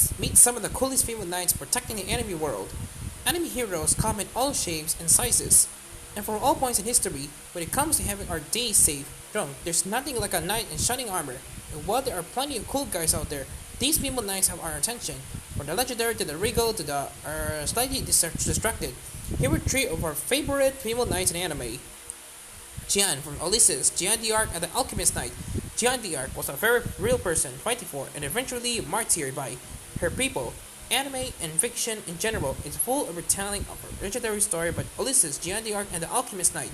Let's meet some of the coolest female knights protecting the enemy world. Enemy heroes come in all shapes and sizes. And from all points in history, when it comes to having our days saved, there's nothing like a knight in shining armor. And while there are plenty of cool guys out there, these female knights have our attention. From the legendary to the regal to the slightly distracted, here are three of our favorite female knights in anime. Jeanne from Ulysses, Jeanne d'Arc, and the Alchemist Knight. Jeanne d'Arc was a very real person fighting for and eventually martyred by her people. Anime and fiction in general is full of retelling of a legendary story about Ulysses, Jeanne d'Arc, and the Alchemist Knight.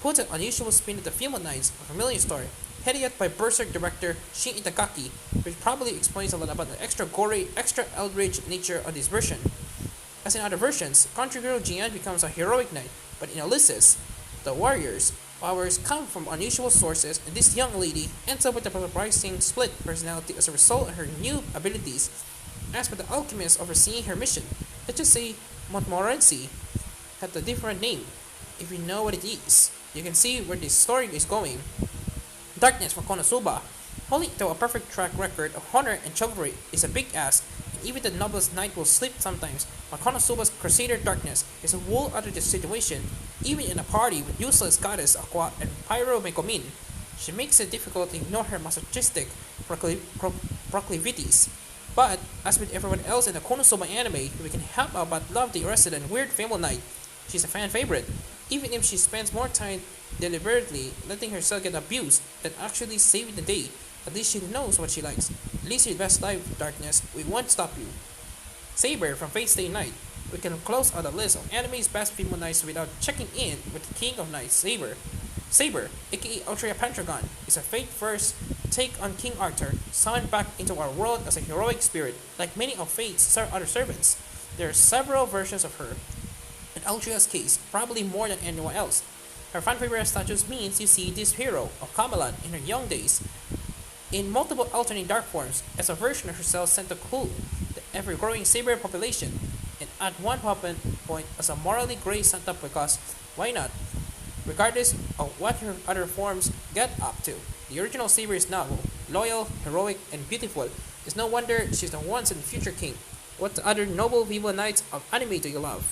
Puts an unusual spin to the female knights, a familiar story, headed up by Berserk director Shin Itagaki, which probably explains a lot about the extra gory, extra eldritch nature of this version. As in other versions, country girl Jeanne becomes a heroic knight, but in Ulysses, the warriors' powers come from unusual sources, and this young lady ends up with a surprising split personality as a result of her new abilities. As for the alchemist overseeing her mission, let's just say Montmorency had a different name. If you know what it is, you can see where this story is going. Darkness from Konosuba. Holding to a perfect track record of honor and chivalry is a big ask, and even the noblest knight will slip sometimes, but Konosuba's Crusader Darkness is a whole other situation, even in a party with useless goddess Aqua and Pyro Megumin. She makes it difficult to ignore her masochistic proclivities. But, as with everyone else in the Konosuba anime, we can help out but love the resident weird female knight. She's a fan favorite, even if she spends more time deliberately letting herself get abused than actually saving the day. At least she knows what she likes. Lead your best life, Darkness. We won't stop you. Saber from Fate Stay Night. We can close out the list of anime's best female knights without checking in with the King of Knights, Saber. Saber, aka Ultra Pentagon, is a Fate-first take on King Arthur, summoned back into our world as a heroic spirit, like many of Fate's other servants. There are several versions of her. In Altria's case, probably more than anyone else. Her fan favorite status means you see this hero of Camelot in her young days, in multiple alternate dark forms, as a version of herself sent to cool the ever-growing Saber population, and at one point as a morally grey Santa because why not? Regardless of what her other forms get up to, the original Saber is novel, loyal, heroic, and beautiful. It's no wonder she's the once and future king. What other noble female knights of anime do you love?